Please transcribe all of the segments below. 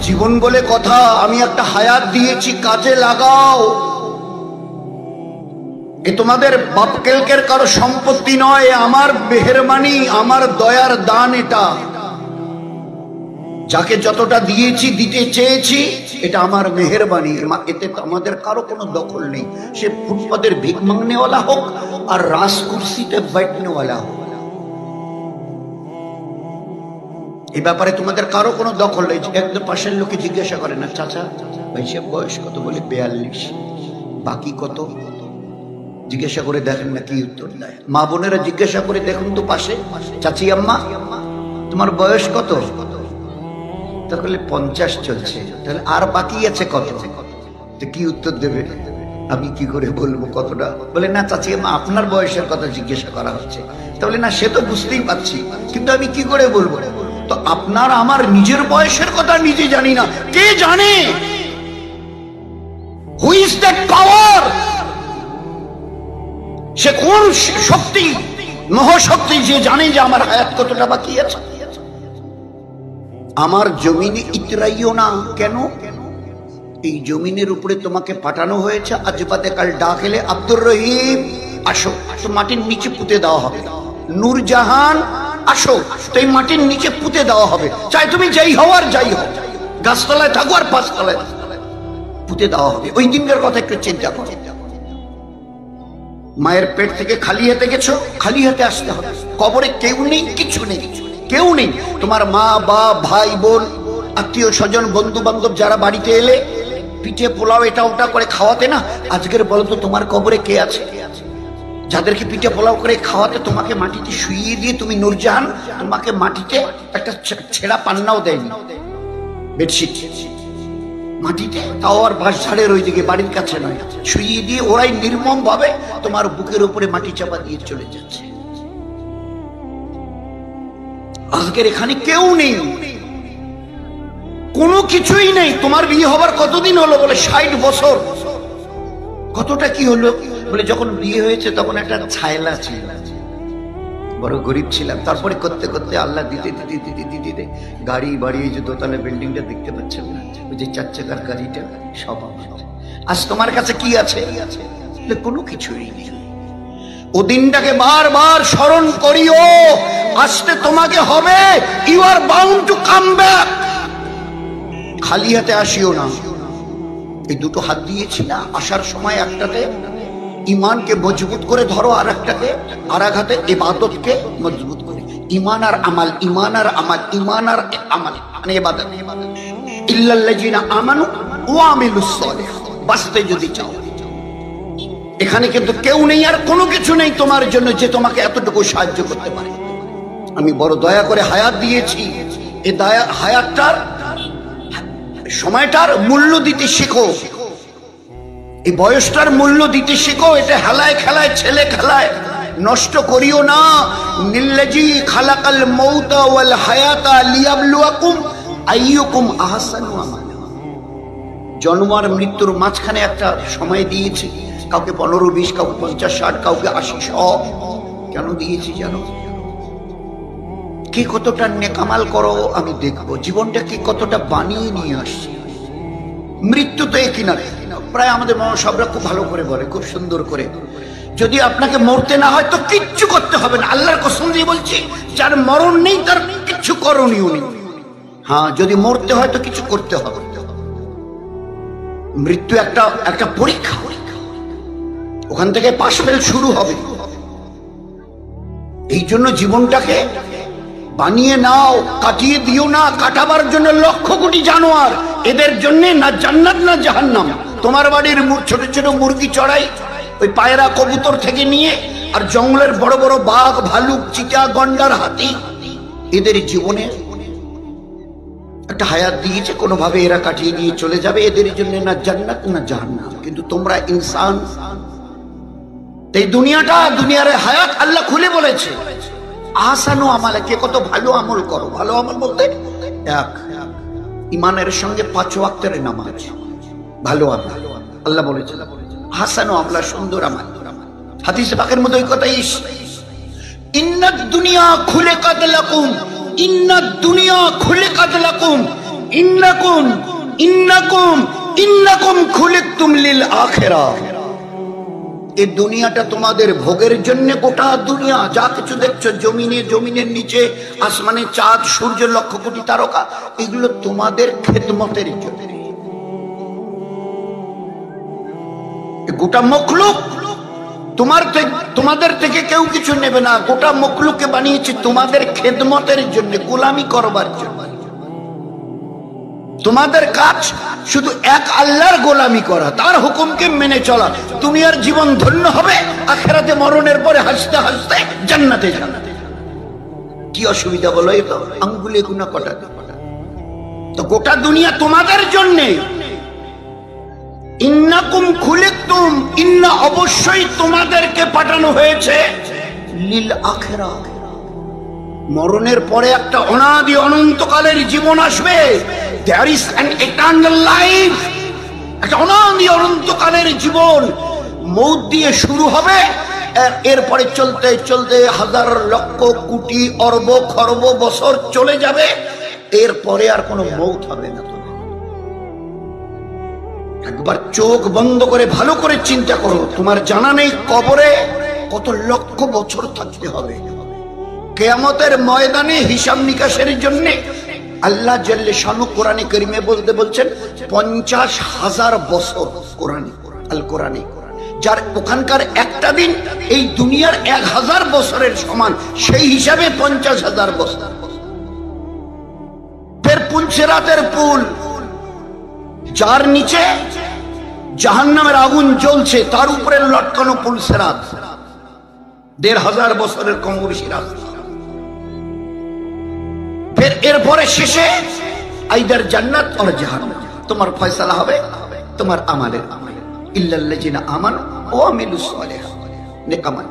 জীবন বলে কথা, আমি একটা হায়াত দিয়েছি, কাজে লাগাও। এ তোমাদের বাপকেলকের কারো সম্পত্তি নয়, আমার মেহেরবানি, আমার দয়ার দান। এটা যাকে যতটা দিয়েছি, দিতে চেয়েছি, এটা আমার মেহেরবানি। এতে আমাদের কারো কোনো দখল নেই। সে ফুটপাতের ভিক মাংনেওয়ালা হোক আর রাস কুর্সিতে बैठनेওয়ালা হোক, এই ব্যাপারে তোমাদের কারো কোনো দখল নেই। একদম পাশের লোকে জিজ্ঞাসা করে না, চাচা ভাই সাহেব বয়স কত? বলে 42। বাকি কত জিজ্ঞাসা করে দেখেন না কি উত্তর দেয়। মা বোনেরা জিজ্ঞাসা করে দেখুন তো পাশে, চাচি আম্মা তোমার বয়স কত? তাহলে 50 চলছে, তাহলে আর বাকি আছে কত? তো কি উত্তর দেবে? আমি কি করে বলবো কতটা? বলে না চাচি আম্মা আপনার বয়সের কথা জিজ্ঞাসা করা হচ্ছে। তাহলে না সে তো বুঝতেই পারছি, কিন্তু আমি কি করে বলবো? তো আপনার আমার নিজের বয়সের কথা নিজে জানি না, কে জানে? হু ইজ দ্যাট পাওয়ার? সে কোন শক্তি, মহাশক্তি, যে জানে যে আমার হায়াত কতটা বাকি আছে। আমার জমিনে ইতরাইও না কেন? এই জমিনের উপরে তোমাকে পাঠানো হয়েছে, আজ বাদে কাল ডাক এলে আব্দুর রহিম আসো, তো মাটির নিচে পুঁতে দেওয়া হবে। নূরজাহান আসো, তো এই মাটির নিচে পুঁতে দেওয়া হবে। চাই তুমি যাই হও আর যাই হও, গাছতলায় থাকো আর পাঁচতলায় পুঁতে দেওয়া হবে। ওই দিনকার কথা একটু চিন্তা করো। মায়ের পেট থেকে খালি হাতে গেছো, খালি হাতে আসতে হবে। কবরে কেউ নেই, কিছু নেই, কেউ নেই। তোমার মা বাপ ভাই বোন আত্মীয় স্বজন বন্ধু বান্ধব যারা বাড়িতে এলে পিঠে পোলাও এটা ওটা করে খাওয়াতে না, আজকের বলো তো তোমার কবরে কে আছে? যাদেরকে পিঠে পোলাও করে খাওয়াতে, তোমাকে মাটিতে শুইয়ে দিয়ে তুমি নূরজাহান, তোমাকে মাটিতে একটা ছেঁড়া পান্নাও দেয়নি, বেডশিট মাটিতে, তাও আর বাঁশ ঝাড়ের ওইদিকে, বাড়ির কাছে নয়, শুইয়ে দিয়ে ওরাই নির্মম ভাবে তোমার বুকের উপরে মাটি চাপা দিয়ে চলে যাচ্ছে। আজকের এখানে কেউ নেই, কোনো কিছুই নেই। তোমার বিয়ে হবার কতদিন হলো? বলে 60 বছর। কতটা কি হলো? বলে যখন বিয়ে হয়েছে তখন একটা ছায়লা ছিল, বড় গরিব ছিলাম। তারপরে করতে করতে আল্লাহ দিতে দিতে দিতে দিতে দিতে গাড়ি বাড়ি, এই যে দোতলা বিল্ডিংটা দেখতে পাচ্ছেন না, ওই যে 4 চাকার গাড়িটা, সব আমার। আজ তোমার কাছে কি আছে? কোনো কিছুই নেই। ও দিনটাকে বারবার স্মরণ করিও, আসতে তোমাকে হবে। You are bound to come back. খালি হাতে আসিও না। এই দুটো হাত দিয়েছি না, আসার সময় একটাতে ইমানকে মজবুত করে ধরো, আর একটাতে আর এক হাতে ইবাদতকে মজবুত করে। ইমান আর আমাল, ইমান আর আমাল, ইমান আর আমাল, মানে ইবাদত। ইল্লাল্লাযিনা আমানু ওয়া আমিলুস সালিহাত। বাঁচতে যদি চাও, এখানে কিন্তু কেউ নেই আর কোনো কিছু নেই তোমার জন্য যে তোমাকে এতটুকু সাহায্য করতে পারে। আমি বড় দয়া করে হায়াত দিয়েছি, এই দয়া হায়াতটার সময়টার মূল্য দিতে শেখো, এই বয়সটার মূল্য দিতে শেখো। এটা হেলায় খেলায়, ছেলে খেলায় নষ্ট করিও না। নিল্লাজি খালাকাল মাউতা ওয়াল হায়াতা লিয়াবলুয়াকুম আইয়ুকুম আহসানু আমালা। জন্ম আর মৃত্যুর মাঝখানে একটা সময় দিয়েছি, কাউকে 15-20, কাউকে 50-60, কাউকে 80-100। কেন দিয়েছি জানো? কে কতটা নেকামাল করো আমি দেখবো, জীবনটাকে কতটা বানিয়ে নিয়ে আসছি। মৃত্যু তো একই না, প্রায় আমাদের সবরা খুব ভালো করে বলে, খুব সুন্দর করে, যদি আপনাকে মরতে না হয় তো কিচ্ছু করতে হবে না। আল্লাহর কসম দিয়ে বলছি, যার মরণ নেই তার কিচ্ছু করণীয় নেই। হ্যাঁ, যদি মরতে হয় তো কিছু করতে হবে। মৃত্যু একটা পরীক্ষা, ওখান থেকে পাশ ফেল শুরু হবে। এই জন্য জীবনটাকে বানিয়ে নাও, কাটিয়ে দিও না। কাটাবার জন্য লক্ষ কোটি জানোয়ার, এদের জন্য না জান্নাত না জাহান্নাম। তোমার বাড়ির ছোট ছোট মুরগি চড়াই, ওই পায়রা কবুতর থেকে নিয়ে, আর জঙ্গলের বড় বড় বাঘ ভালুক চিতা গন্ডার হাতি, এদের জীবনে একটা হায়াত দিয়েছে, কোনোভাবে এরা কাটিয়ে দিয়ে চলে যাবে। এদের জন্য না জান্নাত না জাহান্নাম। কিন্তু তোমরা ইনসান, এই দুনিয়াটা, দুনিয়ার হায়াত আল্লাহ খুলে বলেছে আহসানু আমালা, কে কত ভালো আমল করো। ভালো আমল বলতে এক, ইমানের সঙ্গে 5 ওয়াক্তের নামাজ, ভালো আমল। আল্লাহ বলেছে আহসানু আমলা, সুন্দর আমল। হাদিসে পাকের মধ্যে ওই কথাই, ইন্নাদ দুনিয়া খুলিকাত লাকুম, ইন্নাদ দুনিয়া খুলিকাত লাকুম। ইন্নাকুম ইন্নাকুম ইন্নাকুম খুলিকতুম লিল আখিরাহ। এই দুনিয়াটা তোমাদের ভোগের জন্য, গোটা দুনিয়া যা কিছু দেখছো, জমিনে, জমিনের নিচে, আসমানে চাঁদ, সূর্য, লক্ষ কোটি তারকা, এগুলো তোমাদের খেদমতের জন্য। গোটা মখলুক তোমাদের থেকে কেউ কিছু নেবে না। গোটা মখলুককে বানিয়েছে তোমাদের খেদমতের জন্য, গোলামি করবার জন্য। তোমাদের কাজ শুধু এক আল্লাহর গোলামি করা, তার হুকুমকে মেনে চলা। দুনিয়ার জীবন ধন্য হবে, আখিরাতে মরণের পরে হাসতে হাসতে জান্নাতে যাবে। কি অসুবিধা বলো? এই তো আঙ্গুলে গুনা কটা। তো গোটা দুনিয়া তোমাদের জন্য। ইন্নাকুম খুলিকতুম, ইন্না অবশ্যই তোমাদেরকে পাঠানো হয়েছে, লিল আখিরাহ। মরণের পরে একটা অনাদি অনন্তকালের জীবন আসবে। There is an eternal life, একটা অনাদি অনন্তকালের জীবন। মৌত দিয়ে শুরু হবে, এরপরে চলতে চলতে হাজার লক্ষ কোটি অর্ব খর্ব বছর চলে যাবে, এরপরে আর কোনো মৌত হবে না। একবার চোখ বন্ধ করে ভালো করে চিন্তা করো, তোমার জানা নেই কবরে কত লক্ষ বছর থাকতে হবে। কিয়ামতের ময়দানে হিসাব নিকাশের জন্য আল্লাহ জাল্লে শানু কোরআনে কারীমে বলছেন 50,000 বছর। কোরআনে যার ওখানকার একটা দিন এই দুনিয়ার 1000 বছরের সমান, সেই হিসাবে 50,000 বছর। ফের পুলসিরাতের পুল, যার নিচে জাহান্নামের আগুন জ্বলছে, তার উপরে লটকানো পুলসিরাত, 1,500 বছরের কম বেশি রাস্তা। ফের এরপরে শেষে আইদার জান্নাত আর জাহান্নাম, তোমার ফয়সালা হবে তোমার আমালের। ইল্লাল্লাযিনা আমানু ওয়া আমিলুস সালিহাত, নেক আমল।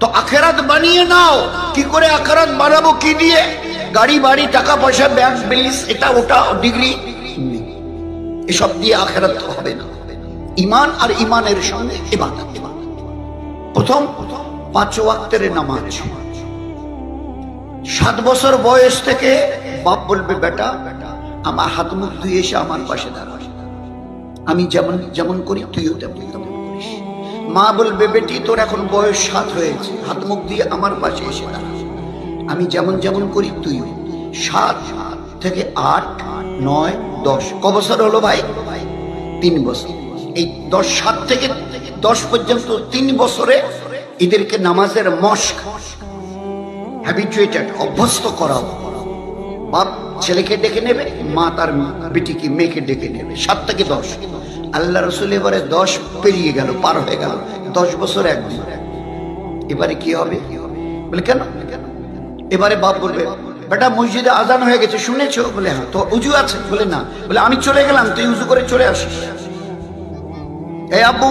তো আখিরাত বানিয়ে নাও। কি করে আখিরাত বানাবো? কি দিয়ে? গাড়ি বাড়ি, টাকা পয়সা, ব্যাংক ব্যালেন্স, এটা ওটা, ডিগ্রি, এসব দিয়ে আখিরাত হবে না। ঈমান আর ঈমানের সঙ্গে ইবাদত। প্রথম 5 ওয়াক্তের নামাজ। 7 বছর বয়স থেকে বাপ বলবে, বেটা আমার হাত মুখ ধুয়ে এসে আমার পাশে দাঁড়া, আমি যেমন যেমন করি তুইও তেমন করিস। মা বলবে, বেটি তোর এখন বয়স 7 হয়েছে, হাত মুখ দিয়ে আমার পাশে এসে দাঁড়া, আমি যেমন যেমন করি তুইও। 7 থেকে 8, 9, 10 ক বছর হলো ভাই? 3 বছর। এই 7 থেকে 10 পর্যন্ত 3 বছরে এদেরকে নামাজের মশক, হ্যাবিচুয়েটেড, অভ্যস্ত করাও। বাপ ছেলেকে ডেকে নেবে, মা তার বেটিকে মেয়েকে ডেকে নেবে। 7 থেকে 10। আল্লাহ রসুল এবারে 10 পেরিয়ে গেল, পার হয়ে গেল, 10 বছর একদিন। এবারে কি হবে? বলে কেন? এবারে বাপ বলবে, বেটা মসজিদে আজান হয়ে গেছে শুনেছো? বলে হ্যাঁ। তো উজু আছে? বলে না। বলে আমি চলে গেলাম, তুই উজু করে চলে আসিস। এ আব্বু,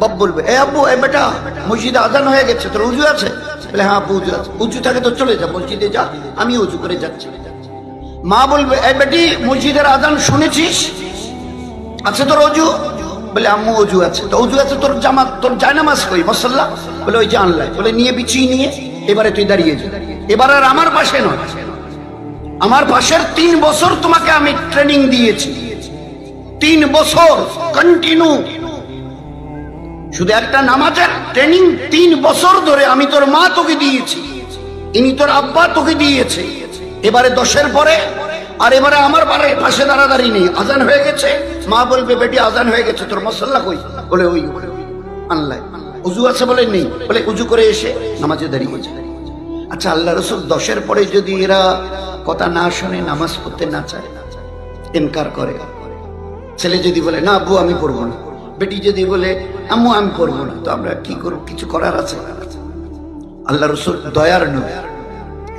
বাপ বলবে, এ আব্বু, এ বেটা মসজিদে আজান হয়ে গেছে, তোর উজু আছে? বলে হ্যাঁ আব্বু উজু আছে। উজু থাকে তো চলে যা, মসজিদে যা, আমি উজু করে যাচ্ছি। মা বলবে, এই বেটি মসজিদের আজান শুনেছিস? আছে তোর অজু? বলে আম্মু অজু আছে। তো অজু আছে, তোর জামা, তোর জায়নামাজ কই মুসাল্লা? বলে ওই যে আনলাই। বলে নিয়ে বিছিয়ে নিয়ে এবারে তুই দাঁড়িয়ে যা। এবার আর আমার পাশে নয়, আমার পাশের 3 বছর তোমাকে আমি ট্রেনিং দিয়েছি, 3 বছর কন্টিনিউ। শুধু একটা নামাজের ট্রেনিং 3 বছর ধরে আমি তোর মা তোকে দিয়েছি, ইনি তোর আব্বা তোকে দিয়েছে। এবারে 10-এর পরে আর এবারে আমার পাশে দাঁড়াদাঁড়ি নেই, আজান হয়ে গেছে। মা বলবে, বেটি আজান হয়ে গেছে, তোর মুসাল্লা কই? বলে ওই আনলাই। উজু আছে? বলে নেই। বলে উজু করে এসে নামাজে দাঁড়িয়ে যায়। আচ্ছা, আল্লাহ রসুল 10-এর পরে যদি এরা কথা না শুনে, নামাজ পড়তে না চায়, ইনকার করে, ছেলে যদি বলে না আব্বু আমি পড়বো না, বেটি যদি বলে আম্মু আমি পড়বো না, তো আমরা কি করব? কিছু করার আছে? আল্লাহ রসুল দয়ার নবী,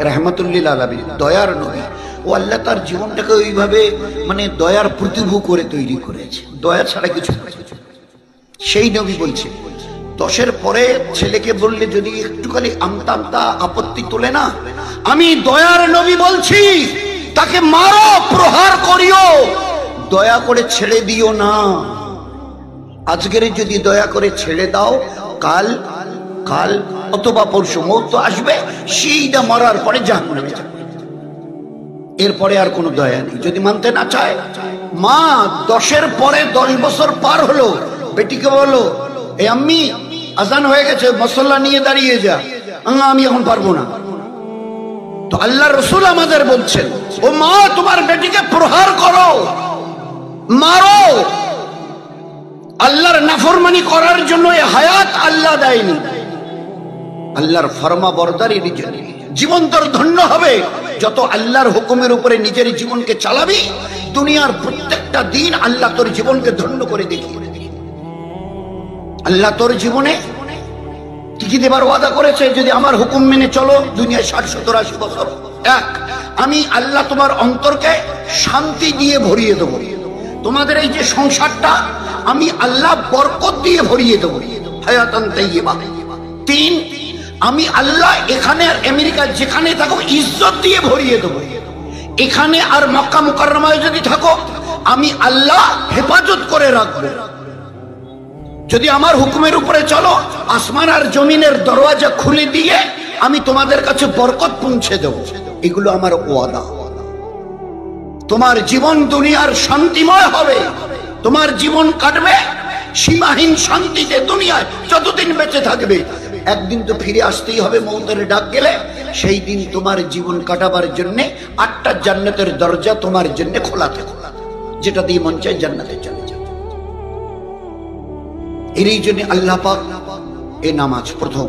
রাহমাতুল লিল আলামিন, দয়ার নবী। ও আল্লাহ তার জীবনটাকে ওইভাবে মানে দয়ার প্রতিভূ করে তৈরি করেছে, দয়া ছাড়া কিছু। সেই নবী বলছে 10-এর পরে ছেলেকে বললে যদি একটুখানি আমতা আমতা আপত্তি তোলে না, আমি দয়ার নবী বলছি তাকে মারো, প্রহার করিও, দয়া করে ছেড়ে দিও না। আজকের যদি দয়া করে ছেড়ে দাও, কাল কাল অথবা পরশু মৌত আসবে, সেইটা মরার পরে জাহান্নামে যাবে। এরপরে আর কোনো দয়া নেই। যদি মানতে না চায়, মা 10-এর পরে 10 বছর পার হলো, বেটিকে বলো, এ আম্মি আজান হয়ে গেছে, মুসল্লা নিয়ে দাঁড়িয়ে যা। আমি এখন পারবো না। তো আল্লাহ রসুল আমাদের বলছেন, ও মা তোমার বেটিকে প্রহার করো, মারো। আল্লাহর নাফরমানি করার জন্য এই হায়াত আল্লাহ দেয়নি। আল্লাহর ফরমা বরদারির জন্য জীবন তোর ধন্য হবে। যত আল্লাহর হুকুমের উপরে নিজের জীবনকে চালাবি, দুনিয়ার প্রত্যেকটা দিন আল্লাহ তোর জীবনকে ধন্য করে দেখিয়ে দেবে। আল্লাহ তোর জীবনে টিকি দেবার ওয়াদা করেছে, যদি আমার হুকুম মেনে চলো দুনিয়ায় 60, 70, 80 বছর। এক, আমি আল্লাহ তোমার অন্তরকে শান্তি দিয়ে ভরিয়ে দেবো। তোমাদের এই যে সংসারটা আমি আল্লাহ বরকত দিয়ে ভরিয়ে দেবো, হায়াতান তাইয়্যিবা। 3, আমি আল্লাহ এখানে আর আমেরিকা যেখানে থাকো ইজ্জত দিয়ে ভরিয়ে দেবো। এখানে আর মক্কা মুকাররমায় যদি থাকো আমি আল্লাহ হেফাজত করে রাখবো। যদি আমার হুকুমের উপরে চলো, আসমান আর জমিনের দরওয়াজা খুলে দিয়ে আমি তোমাদের কাছে বরকত পৌঁছে দেব। এগুলো আমার ওয়াদা। তোমার জীবন দুনিয়ার শান্তিময় হবে, তোমার জীবন কাটবে সীমাহীন শান্তিতে দুনিয়ায় যতদিন বেঁচে থাকবে। একদিন তো ফিরে আসতেই হবে, মৌতের ডাক গেলে। সেই দিন তোমার জীবন কাটাবার জন্য 8টা জান্নাতের দরজা তোমার জন্য খোলা থাকে, যেটা দিয়ে মন চায় জান্নাতে চলে যাবে। এই জন্য আল্লাহ পাক এই নামাজ প্রথম,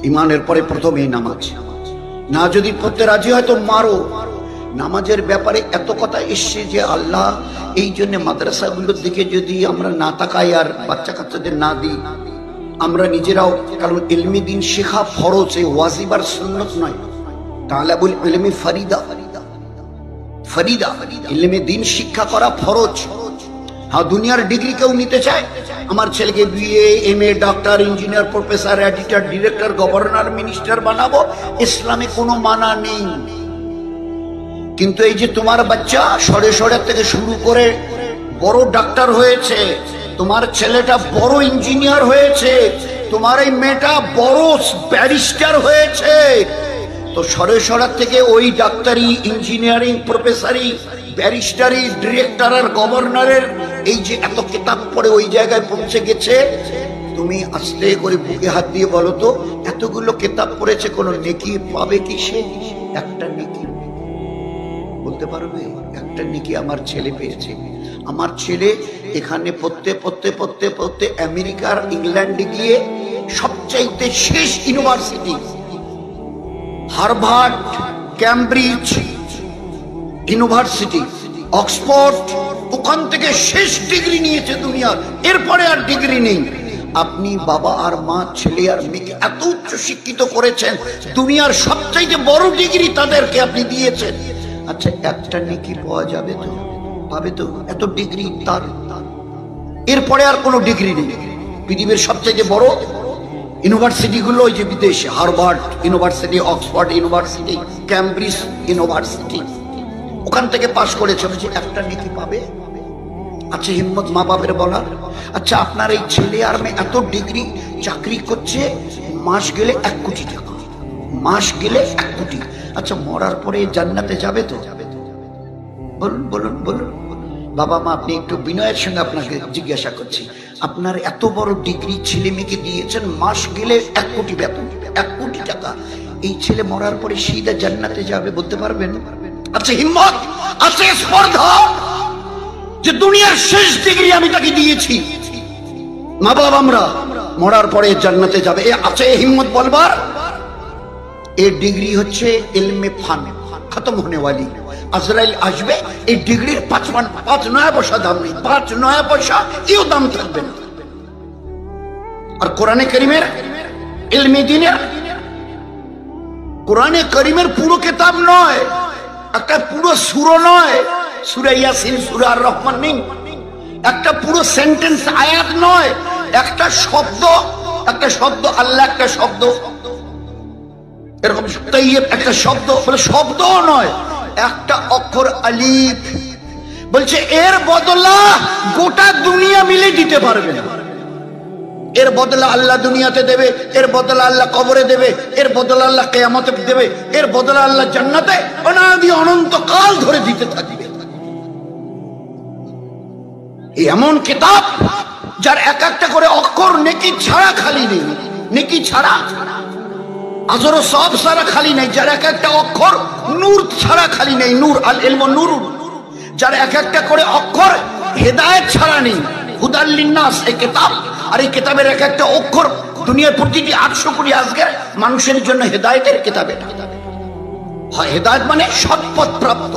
ইমানের পরে প্রথম এই নামাজ। না যদি পড়তে রাজি হয় তো মারো। নামাজের ব্যাপারে এত কথা এসছে যে আল্লাহ এই জন্য মাদ্রাসাগুলোর দিকে যদি আমরা না তাকাই আর বাচ্চা কাচ্চাদের না দিই, আমরা নিজেরাও, কারণ ইলমি দিন শেখা ফরজ, ওয়াজিব আর সুন্নত নয়। তালাবুল ইলমি ফরিদা, ফরিদা ইলমে দিন শিক্ষা করা ফরজ। হ্যাঁ, দুনিয়ার ডিগ্রি কেউ নিতে চায়, আমার ছেলেকে BA, MA, doctor, engineer, professor, editor, director, governor, minister বানাবো, ইসলামে কোনো মানা নেই। কিন্তু এই যে তোমার বাচ্চা সরে সরে থেকে শুরু করে বড় ডাক্তার হয়েছে, তোমার ছেলেটা বড় ইঞ্জিনিয়ার হয়েছে, তোমার এই মেয়েটা বড় ব্যারিস্টার হয়েছে, তো সরে সরার থেকে ওই ডাক্তারি, ইঞ্জিনিয়ারিং, প্রফেসরি, ব্যারিস্টারি, ডিরেক্টর আর গভর্নরের এই যে এত কিতাব পড়ে ওই জায়গায় পৌঁছে গেছে, তুমি আস্তে করে বুকে হাত দিয়ে বলো তো, এতগুলো কিতাব পড়েছে, কোনো নেকি পাবে কি সে? একটা নেকি বলতে পারবে? একটা নেকি আমার ছেলে পেয়েছে। আমার ছেলে এখানে পড়তে পড়তে পড়তে পড়তে আমেরিকার ইংল্যান্ডে গিয়ে সবচাইতে শেষ university Harvard, Cambridge university, Oxford, ওখান থেকে শেষ ডিগ্রি নিয়েছে দুনিয়ার, এরপরে আর ডিগ্রি নেই। আপনি বাবা আর মা, ছেলে আর মেয়েকে এত উচ্চ শিক্ষিত করেছেন, দুনিয়ার সবচাইতে বড় ডিগ্রি তাদেরকে আপনি দিয়েছেন। আচ্ছা, একটা নেকি পাওয়া যাবে তো? পাবে তো? এত ডিগ্রি তার, এরপরে আর কোনো ডিগ্রি নেই। পৃথিবীর সবচেয়ে বড় ইউনিভার্সিটি গুলো ওই যে বিদেশে, Harvard university, Oxford university, Cambridge university, ওখান থেকে পাশ করেছে, যে একটা নেকি পাবে। আচ্ছা, হিম্মত মা বাপের বলার। আচ্ছা, আপনার এই ছেলে আর মেয়ে এত ডিগ্রি, চাকরি করছে, মাস গেলে 1 কোটি টাকা, মাস গেলে 1 কোটি। আচ্ছা, মরার পরে জান্নাতে যাবে তো? বলুন বলুন বলুন। বাবা মা, আপনি একটু বিনয়ের সঙ্গে আপনাকে জিজ্ঞাসা করছি, আপনার এত বড় ডিগ্রি ছেলে মেয়েকে দিয়েছেন, মাস গেলে 1 কোটি বেতন, 1 কোটি টাকা, এই ছেলে মরার পরে সিধা জান্নাতে যাবে, বলতে পারবেন? আচ্ছা, হিম্মত আছে, স্পর্ধা, যে দুনিয়ার শেষ ডিগ্রি আমি তাকে দিয়েছি, মা বাবা আমরা মরার পরে জান্নাতে যাবে, এ আছে হিম্মত বলবার? এই ডিগ্রি হচ্ছে ইলমে ফান, খতম হোনে ওয়ালি। আজরাইল আসবে, এই ডিগ্রির 5 নয়া পয়সা দাম নেই, 5 নয়া পয়সা এও দাম থাকবে না। আর কোরআনে কারীমের ইলমে দ্বীনের, কোরআনে কারীমের পুরো কিতাব নয়, একটা পুরো সূরা নয়, সূরা ইয়াসিন, সূরা আর রহমান নেই, একটা পুরো সেন্টেন্স আয়াত নয়, একটা শব্দ, একটা শব্দ আল্লাহ, একটা শব্দ এরকম তাইয়্যিব, একটা শব্দ বলে শব্দও নয়, একটা অক্ষর আলিফ, বলছে এর বদলা গোটা দুনিয়া মিলে দিতে পারবে না। এর বদলা আল্লাহ দুনিয়াতে দেবে, এর বদলা আল্লাহ কবরে দেবে, এর বদলা আল্লাহ কিয়ামতে দেবে, এর বদলা আল্লাহ জান্নাতে অনাদি অনন্ত কাল ধরে দিতে থাকবে। এমন কিতাব যার এক একটা করে অক্ষর নেকি ছাড়া খালি নেই, নেকি ছাড়া আজর সব ছাড়া খালি নেই, যার এক একটা অক্ষর নূর ছাড়া খালি নেই, নূর আল ইলমু নূরুন, যার এক একটা করে অক্ষর হেদায়েত ছাড়া নেই, হুদাল লিন্নাস এই কিতাব। আর এই কিতাবের এক একটা অক্ষর দুনিয়ার প্রতিটি 800 কোটি আজকের মানুষের জন্য হেদায়েতের কিতাব। এটা হয় হেদায়েত মানে সৎপথ প্রাপ্ত।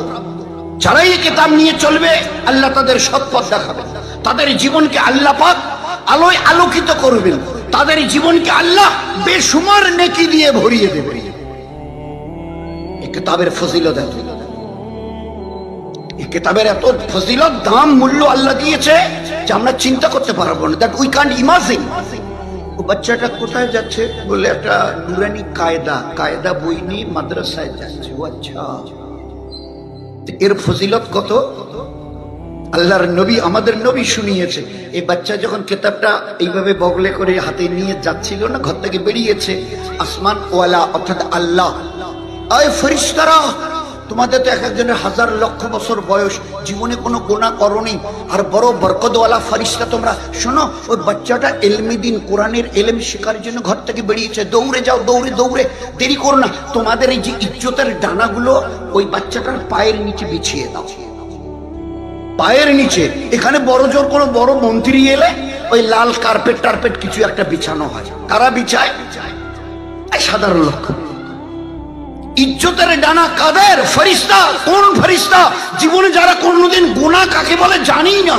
যারা এই কিতাব নিয়ে চলবে আল্লাহ তাদের সৎপথ দেখাবেন, তাদের জীবনকে আল্লাহ পাক আলোয় আলোকিত করবেন, তাদের জীবনকে আল্লাহ বেশুমার নেকি দিয়ে ভরিয়ে দেবেন। এই কিতাবের ফজিলত এত, এই কিতাবের এত ফজিলত, দাম, মূল্য আল্লাহ দিয়েছে যে আমরা চিন্তা করতে পারবো না, দ্যাট উই ক্যান্ট ইমাজিন। ও বাচ্চাটা কোথায় যাচ্ছে বলে একটা নুরানি কায়দা বই নিয়ে মাদ্রাসায় যাচ্ছে। ও আচ্ছা, এর ফজিলত কত আল্লাহর নবী, আমাদের নবী শুনিয়েছে। এই বাচ্চা যখন কিতাবটা এইভাবে বগলে করে হাতে নিয়ে যাচ্ছিল না, ঘর থেকে বেরিয়েছে, আসমান ওয়ালা অর্থাৎ আল্লাহ, আয় ফেরেশতারা, তোমাদের তো এক একজনের 1000 লক্ষ বছর বয়স, জীবনে কোনো গুনাহ করোনি, আর বড় বরকতওয়ালা ফেরেশতা তোমরা শোনো, ওই বাচ্চাটা ইলমে দ্বীন কোরআনের ইলম শেখার জন্য ঘর থেকে বেরিয়েছে, দৌড়ে যাও, দৌড়ে দৌড়ে, দেরি করো না, তোমাদের এই যে ইজ্জতের ডানাগুলো ওই বাচ্চাটার পায়ের নিচে বিছিয়ে দাও, পায়ের নিচে। এখানে বড় জোর কোনো বড় মন্ত্রী এলে ওই লাল কার্পেট টার্পেট কিছু একটা বিছানো হয়, কারা বিছায়? সাধারণ লোক। ইজ্জতের ডানা কাদের? ফেরেশতা। কোন ফেরেশতা? জীবনে যারা কোনদিন গুনাহ কাকে বলে জানি না,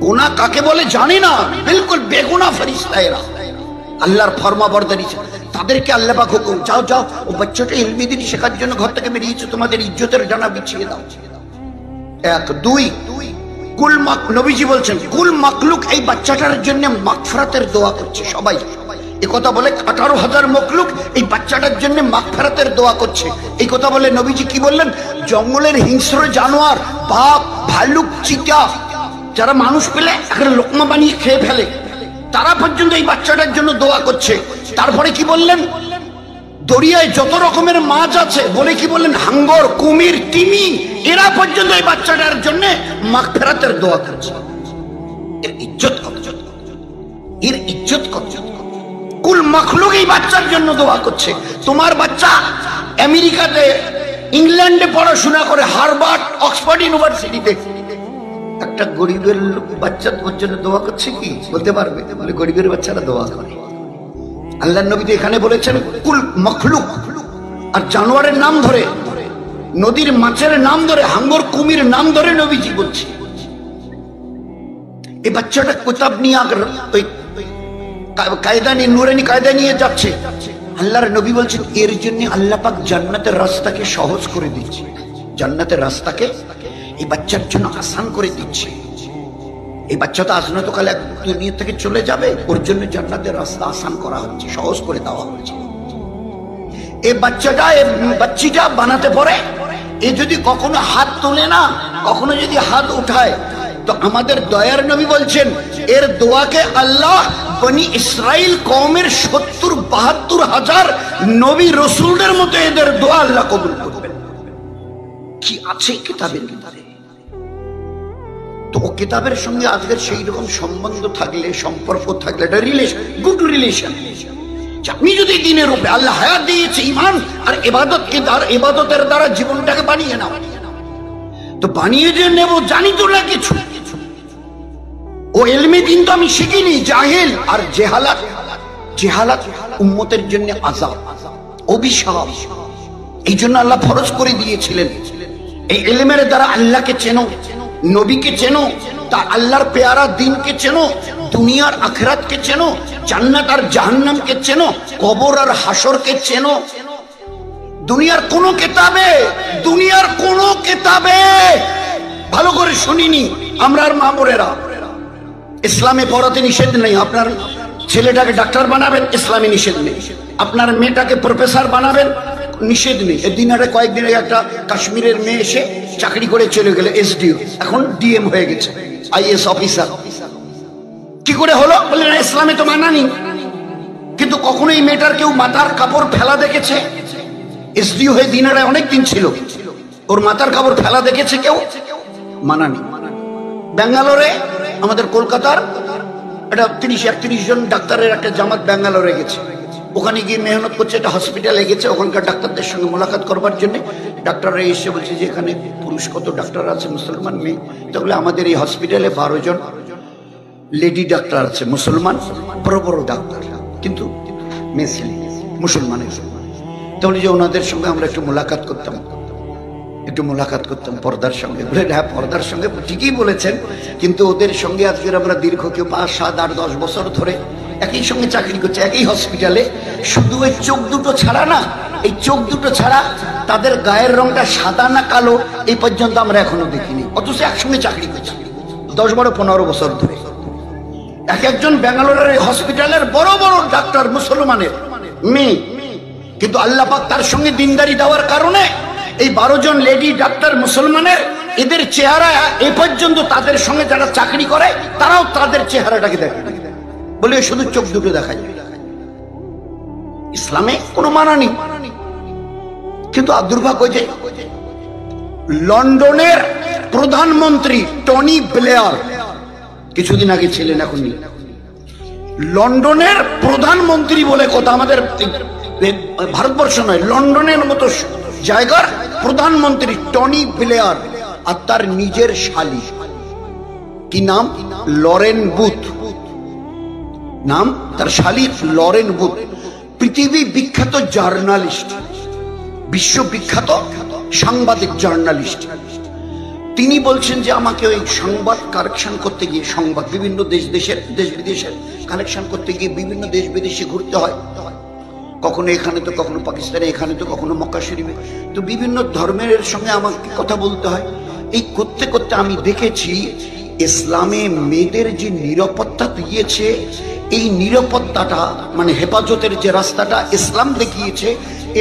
গুনাহ কাকে বলে জানি না, বিলকুল বেগুনাহ ফেরেশতা এরা, আল্লাহর ফরমাবরদারি, তাদেরকে আল্লাহ পাক হুকুম, যাও যাও, ও বাচ্চাটা ইলমে দ্বীন শেখার জন্য ঘর থেকে বেরিয়েছে, তোমাদের ইজ্জতের ডানা বিছিয়ে দাও। এক, দুই, নবীজি বলছেন কুল মাকলুক এই বাচ্চাটার জন্য মাগফিরাতের দোয়া করছে। সবাই এই কথা বলে, 18,000 মখলুক এই বাচ্চাটার জন্য মাগফিরাতের দোয়া করছে। এই কথা বলে নবীজি কি বললেন? জঙ্গলের হিংস্র জানোয়ার, বাঘ, ভালুক, চিতা, যারা মানুষ পেলে একটা লোকমা বানিয়ে খেয়ে ফেলে, তারা পর্যন্ত এই বাচ্চাটার জন্য দোয়া করছে। তারপরে কি বললেন? দরিয়ায় যত রকমের মাছ আছে বলে কি বললেন? হাঙ্গর, কুমির, তিমি, এরা পর্যন্ত এই বাচ্চাটার জন্য মাগফিরাতের দোয়া করছে। এর ইজ্জত কত, এর ইজ্জত কত। কুল মাখলুক এই বাচ্চার জন্য দোয়া করছে। তোমার বাচ্চা আমেরিকাতে, ইংল্যান্ডে পড়াশোনা করে, হার্ভার্ড, অক্সফোর্ড ইউনিভার্সিটিতে, একটা গরিবের বাচ্চা তোমার জন্য দোয়া করছে কি বলতে পারবে? বলে গরিবের বাচ্চারা দোয়া করে। আল্লাহর নবী এখানে বলেছেন কুল মখলুক, আর জানোয়ারের নাম ধরে, নদীর মাছের নাম ধরে, হাঙ্গর, কুমির নাম ধরে নবীজি বলছে। এই বাচ্চাটা কিতাব নিয়ে ওই কায়দা নিয়ে, নুরানি কায়দা নিয়ে যাচ্ছে। আল্লাহর নবী বলছেন এর জন্য আল্লাহ পাক জান্নাতের রাস্তাকে সহজ করে দিচ্ছে, জান্নাতের রাস্তাকে এই বাচ্চার জন্য আসান করে দিচ্ছে। এই বাচ্চা তো আজ নয়তো কাল দুনিয়া থেকে চলে যাবে, ওর জন্য জান্নাতের রাস্তা আসান করা হচ্ছে, সহজ করে দেওয়া হচ্ছে। এই বাচ্চাটা, এই বাচ্চিটা বানাতে পারে, এ যদি কখনো হাত তোলে না, কখনো যদি হাত উঠায়, তো আমাদের দয়ার নবী বলছেন এর দোয়াকে আল্লাহ বনি ইসরাইল কওমের 70-72 হাজার নবী রসুলদের মতো এদের দোয়া আল্লাহ কবুল করবেন। কি আছে কিতাবের ভিতরে? তো ও কিতাবের সঙ্গে আজকের সেই রকম সম্বন্ধ থাকলে, সম্পর্ক থাকলে, এটা রিলেশন, গুড রিলেশন। আপনি যদি দিনের উপরে, আল্লাহ হায়াত দিয়েছে ঈমান আর ইবাদতকে, আর ইবাদতের দ্বারা জীবনটাকে বানিয়ে নাও, তো বানিয়ে যে নেব জানি তো না কিছু, ও ইলমে দ্বীন তো আমি শিখিনি, জাহেল। আর জেহালাত, জেহালাত উম্মতের জন্য আযাব, অভিশাপ। এই জন্য আল্লাহ ফরজ করে দিয়েছিলেন এই ইলমের দ্বারা আল্লাহকে চেনো, নবীকে চেনো, তা আল্লাহর পেয়ারা দ্বীনকে চেনো, দুনিয়ার আখিরাতকে চেনো, জান্নাত আর জাহান্নামকে চেনো, কবর আর হাসরকে চেনো। দুনিয়ার কোন কিতাবে, দুনিয়ার কোন কিতাবে ভালো করে শুনিনি আমরা আর মা বোনেরা, ইসলামে পড়াতে নিষেধ নেই। আপনার ছেলেটাকে ডাক্তার বানাবেন, ইসলামে নিষেধ নেই। আপনার মেয়েটাকে প্রফেসর বানাবেন, নিষেধ নেই। এদিন আগে কয়েকদিন আগে একটা কাশ্মীরের মেয়ে এসে চাকরি করে চলে গেল, এসডিও, এখন ডিএম হয়ে গেছে, আইএস অফিসার। কি করে হলো? বললেন ইসলামে তো মানা নেই। কিন্তু কখনো এই মেয়েটার কেউ মাথার কাপড় ফেলা দেখেছে? এসডি হয়ে দিনারায় অনেক দিন ছিল, ওর মাথার কাপড় ফেলা দেখেছে কেউ? মানা নেই। ব্যাঙ্গালোরে, আমাদের কলকাতার একটা 30-31 জন ডাক্তারের একটা জামাত ব্যাঙ্গালোরে গেছে। ওখানে গিয়ে মেহনত করছে, একটা হসপিটালে গেছে, ওখানকার ডাক্তারদের সঙ্গে মোলাকাত করবার জন্য। ডাক্তাররা এসে বলছে যে এখানে পুরুষ কত ডাক্তার আছে, মুসলমান মেয়ে? তাহলে আমাদের এই হসপিটালে 12 জন লেডি ডাক্তার আছে, মুসলমান, বড় বড় ডাক্তার, কিন্তু মেয়ে ছেলে মুসলমানের। তাহলে যে ওনাদের সঙ্গে আমরা একটু মোলাকাত করতাম পর্দার সঙ্গে। বলে হ্যাঁ, পর্দার সঙ্গে ঠিকই বলেছেন, কিন্তু ওদের সঙ্গে আজকে আমরা দীর্ঘ কেউ 5, 7, 8, 10 বছর ধরে একই সঙ্গে চাকরি করছে, একই হসপিটালে। শুধু ওই চোখ দুটো ছাড়া না, এই চোখ দুটো ছাড়া তাদের গায়ের রংটা সাদা না কালো এই পর্যন্ত আমরা এখনো দেখিনি, অথচ একসঙ্গে চাকরি করছি 10, 12, 15 বছর ধরে। এক একজন ব্যাঙ্গালোরের হসপিটালের বড় বড় ডাক্তার মুসলমানের মেয়ে, কিন্তু আল্লাহ পাক তার সঙ্গে দিনদারি দেওয়ার কারণে এই 12 জন লেডি ডাক্তার মুসলমানের, এদের চেহারা এ পর্যন্ত তাদের সঙ্গে যারা চাকরি করে তারাও তাদের চেহারাটাকে দেখে, বলে শুধু চোখ দুটো দেখা যায়। ইসলামে কোনো মানা নেই। কিন্তু দুর্ভাগ্য যে লন্ডনের প্রধানমন্ত্রী টনি ব্লেয়ার কিছুদিন আগে ছিলেন, এখন নেই। লন্ডনের প্রধানমন্ত্রী বলে কথা, আমাদের ভারতবর্ষ নয়, লন্ডনের মতো জায়গার প্রধানমন্ত্রী টনি ব্লেয়ার, আর তার নিজের শালী, কি নাম? লরেন বুথ নাম তার শালী, লরেন বুথ। পৃথিবী বিখ্যাত জার্নালিস্ট, বিশ্ববিখ্যাত সাংবাদিক জার্নালিস্ট। তিনি বলছেন যে আমাকে ওই সংবাদ কালেকশন করতে গিয়ে, সংবাদ বিভিন্ন দেশ বিদেশের কালেকশন করতে গিয়ে বিভিন্ন দেশ বিদেশে ঘুরতে হয়, কখনো এখানে তো কখনো পাকিস্তানে, এখানে তো কখনো মক্কা শরীফে, তো বিভিন্ন ধর্মের সঙ্গে আমাকে কথা বলতে হয়। এই করতে করতে আমি দেখেছি ইসলামে মেয়েদের যে নিরাপত্তা দিয়েছে, এই নিরাপত্তাটা মানে হেফাজতের যে রাস্তাটা ইসলাম দেখিয়েছে,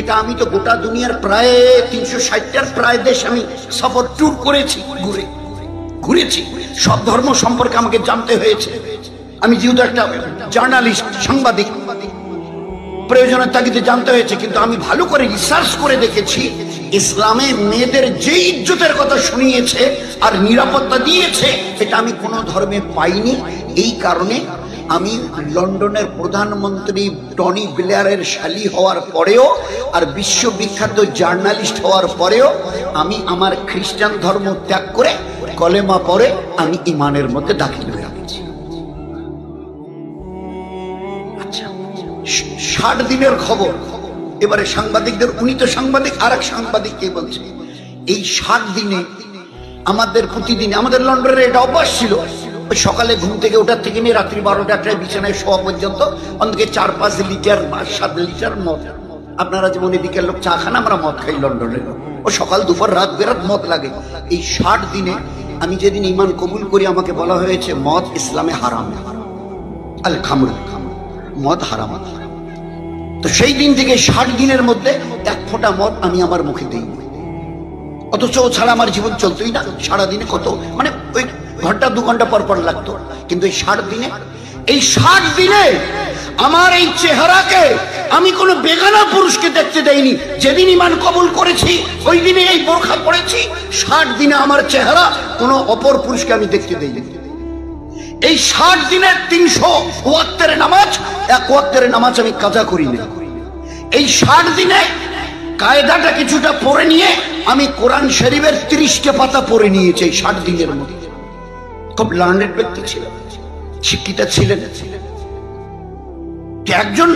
এটা আমি তো গোটা দুনিয়ার প্রায় 360টার প্রায় দেশ আমি সফর ট্যুর করেছি, ঘুরেছি। সব ধর্ম সম্পর্কে আমাকে জানতে হয়েছে। আমি যেহেতু একটা জার্নালিস্ট, সাংবাদিক, প্রয়োজনের তাগিদে জানতে হয়েছে। কিন্তু আমি ভালো করে রিসার্চ করে দেখেছি, ইসলামে মেয়েদের যে ইজ্জতের কথা শুনিয়েছে আর নিরাপত্তা দিয়েছে, এটা আমি কোনো ধর্মে পাইনি। এই কারণে আমি লন্ডনের প্রধানমন্ত্রী টনি ব্লেয়ারের শালী হওয়ার পরেও আর বিশ্ববিখ্যাত জার্নালিস্ট হওয়ার পরেও আমি আমার খ্রিস্টান ধর্ম ত্যাগ করে কলেমা পড়ে আমি ইমানের মধ্যে দাখিল হয়ে গেছি। আচ্ছা, 60 দিনের খবর এবারে সাংবাদিকদের, উনি তো সাংবাদিক, আর এক সাংবাদিককে বলছে এই 60 দিনে আমাদের প্রতিদিন, আমাদের লন্ডনের এটা অভ্যাস ছিল, সকালে ঘুম থেকে ওঠার থেকে নিয়ে রাত্রি 12টায় বিছানায় শোয়া পর্যন্ত অন্তত 4-5 লিটার বা 7 লিটার মদ। আপনারা যেমন এদিকের লোক চা খান, আমরা মদ খাই লন্ডনের লোক, ও সকাল দুপুর রাত বেরাত মদ লাগে। এই 60 দিনে আমি যেদিন ঈমান কবুল করি, আমাকে বলা হয়েছে মদ ইসলামে হারাম, আল খামর, মদ হারাম। তো সেই দিন থেকে 60 দিনের মধ্যে 1 ফোঁটা মদ আমি আমার মুখে দিই, অথচ ও ছাড়া আমার জীবন চলতোই না। সারাদিনে কত, মানে ওই ঘন্টা 2 ঘন্টা পর পর লাগতো, কিন্তু এই 60 দিনে আমার এই চেহারাকে আমি কোনো বেগানা পুরুষকে দেখতে দেইনি। যেদিন ঈমান কবুল করেছি ওই দিনে এই বোরখা পরেছি, 60 দিনে আমার চেহারা কোনো অপর পুরুষকে আমি দেখতে দেইনি। এই 60 দিনের 300 ওয়াক্তের নামাজ, 1 ওয়াক্তের নামাজ আমি কাজা করিনি। এই 60 দিনে কায়দাটা কিছুটা পড়ে নিয়ে আমি কোরআন শরীফের 30টা পাতা পড়ে নিয়েছি এই 60 দিনের মধ্যে। খুব লার্নেড ব্যক্তি ছিলেন, শিক্ষিতা ছিলেন। একজন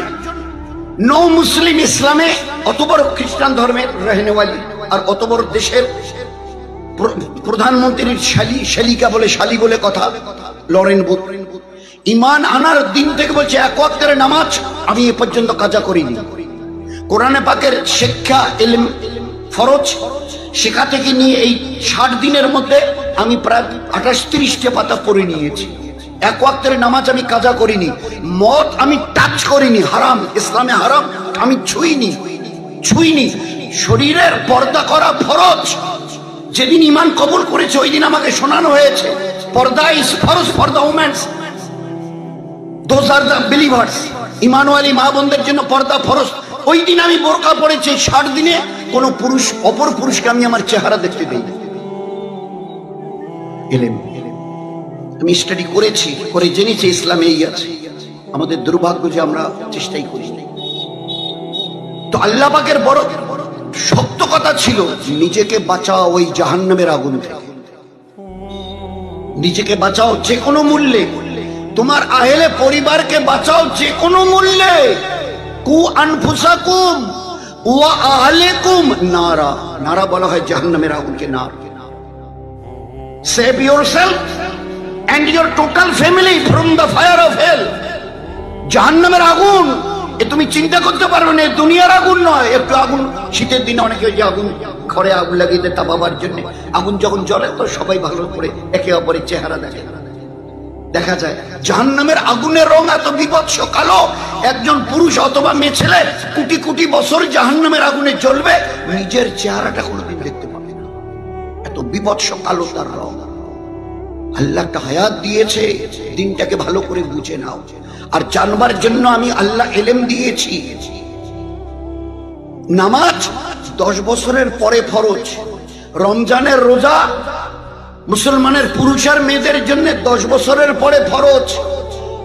নৌ মুসলিম ইসলামে, অত বড় খ্রিস্টান ধর্মের রহনেওয়ালি, আর অত বড় দেশের প্রধানমন্ত্রীর শালিকা বলে, শালী বলে কথা, লরেন বুথ। ঈমান আনার দিন থেকে বলছে 1 ওয়াক্তের নামাজ আমি এ পর্যন্ত কাজা করিনি। কোরআনে পাকের শিক্ষা, ইলম, ফরজ শেখা থেকে নিয়ে এই 60 দিনের মধ্যে আমি প্রায় 28-30টা পাতা পড়ে নিয়েছি। 1 ওয়াক্তের নামাজ আমি কাজা করিনি, মদ আমি টাচ করিনি, হারাম, ইসলামে হারাম, আমি ছুঁইনি। শরীরের পর্দা করা ফরজ। যেদিন ঈমান কবুল করেছে ওই দিন আমাকে শোনানো হয়েছে পর্দা ইজ ফরজ for the womens. Those are the believers. ইমানওয়ালি মা বোনদের জন্য পর্দা ফরজ। ওই দিন আমি বোরকা পরেছি, 60 দিনে কোনো পুরুষ অপর পুরুষকে আমি আমার চেহারা দেখতে দেই। এলেম আমি স্টাডি করেছি, করে জেনেছি ইসলামে এই আছে। আমাদের দুর্ভাগ্য যে আমরা চেষ্টাই করি। তো আল্লাহ পাকের বড় শক্ত কথা ছিল, নিজেকে বাঁচাও ওই জাহান্নামের আগুন থেকে, নিজেকে বাঁচাও যে কোনো মূল্যে, তোমার আহলে পরিবারকে বাঁচাও যে কোনো মূল্যে। কু আনফুসাকুম ওয়া আহলিকুম নারা, নারা বলা হয় জাহান্নামের আগুনকে। নার, save yourself and your total family from the fire of hell। জাহান্নামের আগুন এ তুমি চিন্তা করতে পারবে না, দুনিয়ার আগুন নয়। একটু আগুন শীতের দিনে অনেকে ওই যে আগুন ঘরে আগুন লাগিয়ে দেয় তাপাবার জন্য, আগুন যখন জ্বলে তো সবাই ভালো করে একে অপরের চেহারা দেখে, দেখা যায়। জাহান্নামের আগুনের রং এত বিভৎস কালো, একজন পুরুষ অথবা মেয়ে ছেলে কোটি কোটি বছর জাহান্নামের আগুনে জ্বলবে, নিজের চেহারাটা কোনোদিন দেখতে পাবে না, এত বিভৎস কালো তার রং। আল্লাহ একটা হায়াত দিয়েছে, দিনটাকে ভালো করে বুঝে নাও। আর জানবার জন্য আমি আল্লাহ এলেম দিয়েছি। নামাজ 10 বছরের পরে ফরজ, রমজানের রোজা মুসলমানের পুরুষ আর মেয়েদের জন্য 10 বছরের পরে ফরজ,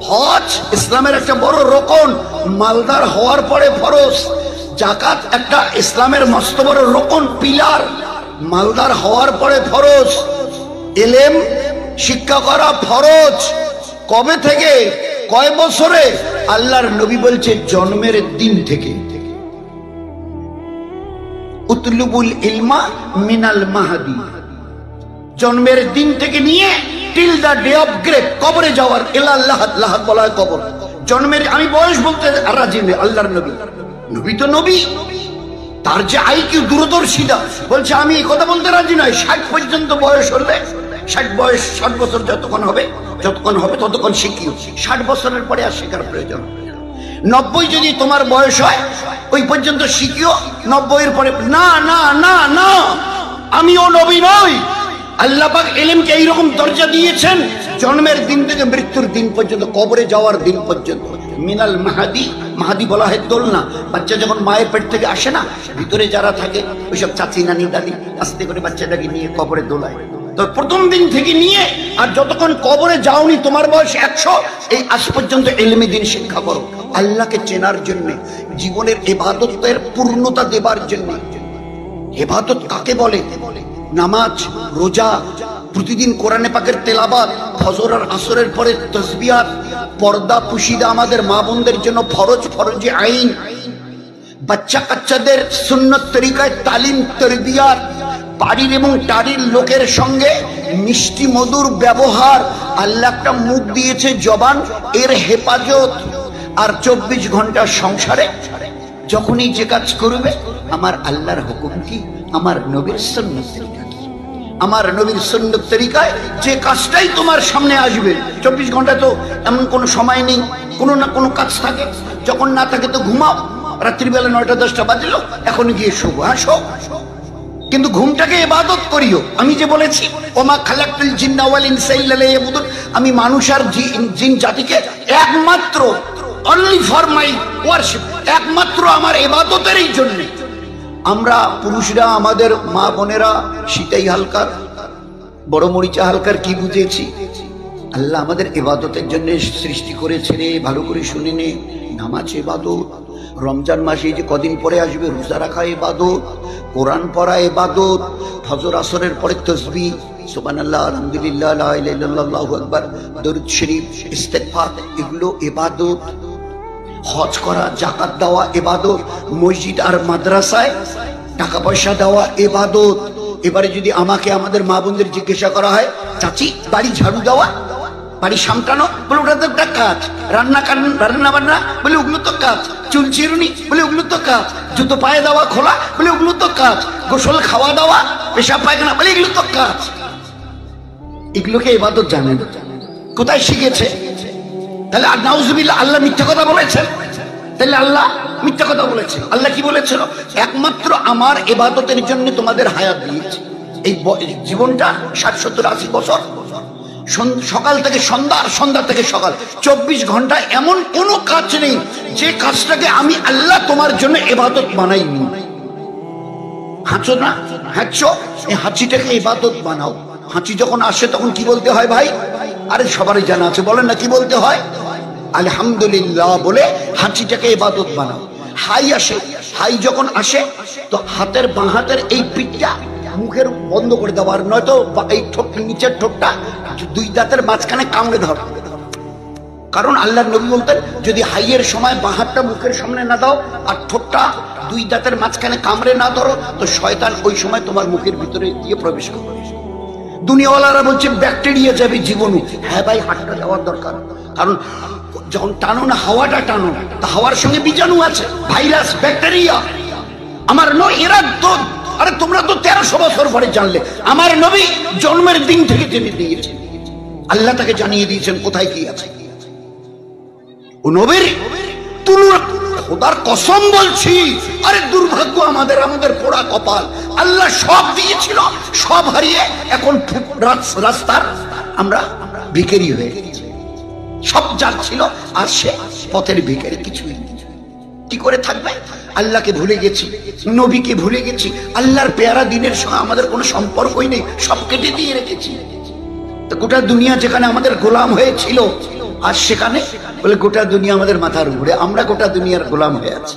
হজ ইসলামের একটা বড় রকন, মালদার হওয়ার পরে ফরজ, যাকাত একটা ইসলামের মস্ত বড় রকন পিলার, মালদার হওয়ার পরে ফরজ, এলেম শিক্ষা করা ফরজ। কবে থেকে, কয় বছরে? আল্লাহর নবী বলছে জন্মের দিন থেকে। উতলুবুল ইলমা মিনাল মাহাদি, জন্মের দিন থেকে নিয়ে till the day of grave, কবরে যাওয়ার। ইল্লাল্লাহ, লাহাত বলা হয় কবর। জন্মের, আমি বয়স বলতে রাজি নেই। আল্লাহর নবী, নবী তো নবী, তার যে আইকিউ দূরদর্শিতা, বলছে আমি এই কথা বলতে রাজি নয়। 60 পর্যন্ত বয়স হলে, 60 বছর যতক্ষণ হবে ততক্ষণ শিখিও। 60 বছরের পরে আর শেখার প্রয়োজন। 90 যদি তোমার বয়স হয় ওই পর্যন্ত শিখিও, 90-এর পরে না না না না, আমিও নবী নই। আল্লাহ পাক এলেমকে এইরকম দরজা দিয়েছেন, জন্মের দিন থেকে মৃত্যুর দিন পর্যন্ত, কবরে যাওয়ার দিন পর্যন্ত। মিনাল মাহাদি, মাহাদি বলা হয় দোলনা। বাচ্চা যখন মায়ের পেট থেকে আসে না, ভিতরে যারা থাকে ওইসব চাচি নানি দাদি আস্তে করে বাচ্চাটাকে নিয়ে কবরে দোলায়। তো প্রথম দিন থেকে নিয়ে আর যতক্ষণ কবরে যাওনি, তোমার বয়স 100, এই আজ পর্যন্ত এলমে দিন শিক্ষা করো, আল্লাহকে চেনার জন্য, জীবনের ইবাদতের পূর্ণতা দেবার জন্য। ইবাদত কাকে বলে? নামাজ, রোজা, প্রতিদিন কোরআনে পাকের তেলাওয়াত, ফজর আর আসরের পরে তাসবিহাত, পর্দা পুশিদা আমাদের মা বোনদের জন্য ফরজ, ফরজে আইন, বাচ্চা কাচ্চাদের সুন্নত তরিকায় তালিম তরবিয়াত, বাড়ির এবং টাড়ির লোকের সঙ্গে মিষ্টি মধুর ব্যবহার। আল্লাহ একটা মুখ দিয়েছে জবান, এর হেফাজত। আর 24 ঘন্টার সংসারে যখনই যে কাজ করবে, আমার আল্লাহর হুকুম কি, আমার নবীর সুন্নত তরিকা কি, আমার নবীর সুন্নত তরিকায় যে কাজটাই তোমার সামনে আসবে। 24 ঘন্টা তো এমন কোনো সময় নেই, কোনো না কোনো কাজ থাকে। যখন না থাকে তো ঘুমাও, রাত্রিবেলা 9টা-10টা বাজলো, এখন গিয়ে শোবো। হ্যাঁ শো, কিন্তু ঘুমটাকে ইবাদত করিও। আমি যে বলেছি ওমা খালাকতুল জিন্না ওয়াল ইনসা ইল্লা লিয়াবুদুন, আমি মানুষ আর জিন জাতিকে একমাত্র অনলি ফর মাই ওয়ারশিপ, একমাত্র আমার ইবাদতেরই জন্য। আমরা পুরুষরা, আমাদের মা বোনেরা শীতাই হালকার, বড় মরিচা হালকার কি বুঝেছি? আল্লাহ আমাদের ইবাদতের জন্য সৃষ্টি করেছে রে, ভালো করে শুনে নে। নামাজ ইবাদত, রমজান মাসে যে কদিন পরে আসবে রোজা রাখা ইবাদত, কোরআন পড়া ইবাদত, ফজর আসরের পরে তাসবিহ, সুবহানাল্লাহ, আলহামদুলিল্লাহ, লা ইলাহা ইল্লাল্লাহ, আল্লাহু আকবার, দরুদ শরীফ, ইস্তেগফার, এগুলো ইবাদত। হজ করা, যাকাত দেওয়া ইবাদত, মসজিদ আর মাদ্রাসায় টাকা পয়সা দেওয়া ইবাদত। এবারে যদি আমাকে আমাদের মা বোনদের জিজ্ঞাসা করা হয়, চাচি বাড়ি ঝাড়ু দেওয়া, বাড়ি সামটানো, বলে ওটা তো একটা কাজ। রান্না বান্না, বলে ওগুলো তো কাজ। চুল চিরুনি, বলে ওগুলো তো কাজ। জুতো পায়ে দেওয়া খোলা, বলে ওগুলো তো কাজ। গোসল খাওয়া দাওয়া, পেশাব পায়খানা, বলে এগুলো তো কাজ। এগুলোকে ইবাদত জানেন, কোথায় শিখেছে? তাহলে নাউজুবিল্লাহ, আল্লাহ মিথ্যা কথা বলেছেন? তাহলে আল্লাহ মিথ্যা কথা বলেছেন? আল্লাহ কি বলেছিল? একমাত্র আমার ইবাদতের জন্য তোমাদের হায়াত দিয়েছি। এই জীবনটা 60, 70, 80 বছর সকাল থেকে সন্ধ্যা, সন্ধ্যা থেকে সকাল, 24 ঘন্টা এমন কোনো কাজ নেই যে কাজটাকে আমি আল্লাহ তোমার জন্য ইবাদত বানাইনি। হাঁচো না, হাঁচো, এই হাঁচিটাকে ইবাদত বানাও। হাঁচি যখন আসে তখন কি বলতে হয় ভাই? আরে সবারই জানা আছে, বলেন না কি বলতে হয়? আলহামদুলিল্লাহ বলে হাঁচিটাকে ইবাদত বানাও। হাই আসে, হাই যখন আসে তো হাতের বাঁ হাতের এই পিঠটা মুখের বন্ধ করে দেওয়ার, নয়তো এই ঠোঁট, নিচের ঠোঁটটা 2 দাঁতের মাঝখানে কামড়ে ধর। কারণ আল্লাহর নবী বলতেন যদি হাইয়ের সময় বাঁ হাতটা মুখের সামনে না দাও আর ঠোঁটটা 2 দাঁতের মাঝখানে কামড়ে না ধরো তো শয়তান ওই সময় তোমার মুখের ভিতরে গিয়ে প্রবেশ করবে। দুনিয়াওয়ালারা বলছে ব্যাকটেরিয়া যাবে জীবাণু। হ্যাঁ ভাই, হাতটা দেওয়ার দরকার, কারণ যখন টানো না, হাওয়াটা টানো, তা হাওয়ার সঙ্গে বীজাণু আছে, ভাইরাস, ব্যাকটেরিয়া। আমার এরা তো, আরে তোমরা তো 1300 বছর পরে জানলে, আমার নবী জন্মের দিন থেকে জেনে দিয়েছেন, আল্লাহ তাকে জানিয়ে দিয়েছেন কোথায় কি আছে। ও নবীর তুলনা, খোদার কসম বলছি, আরে দুর্ভাগ্য আমাদের, আমাদের পোড়া কপাল। আল্লাহ সব দিয়েছিল, সব হারিয়ে এখন রাস্তার আমরা ভিখারি হয়ে গেছি। সব যার ছিল আর সে পথের ভিখারি, কিছুই কি করে থাকবে? আল্লাহকে ভুলে গেছি, নবীকে ভুলে গেছি, আল্লাহর পেয়ারা দিনের সঙ্গে আমাদের কোনো সম্পর্কই নেই, সব কেটে দিয়ে রেখেছি। তো গোটা দুনিয়া যেখানে আমাদের গোলাম হয়েছিল, আর সেখানে বলে গোটা দুনিয়া আমাদের মাথার উপরে, আমরা গোটা দুনিয়ার গোলাম হয়ে আছি।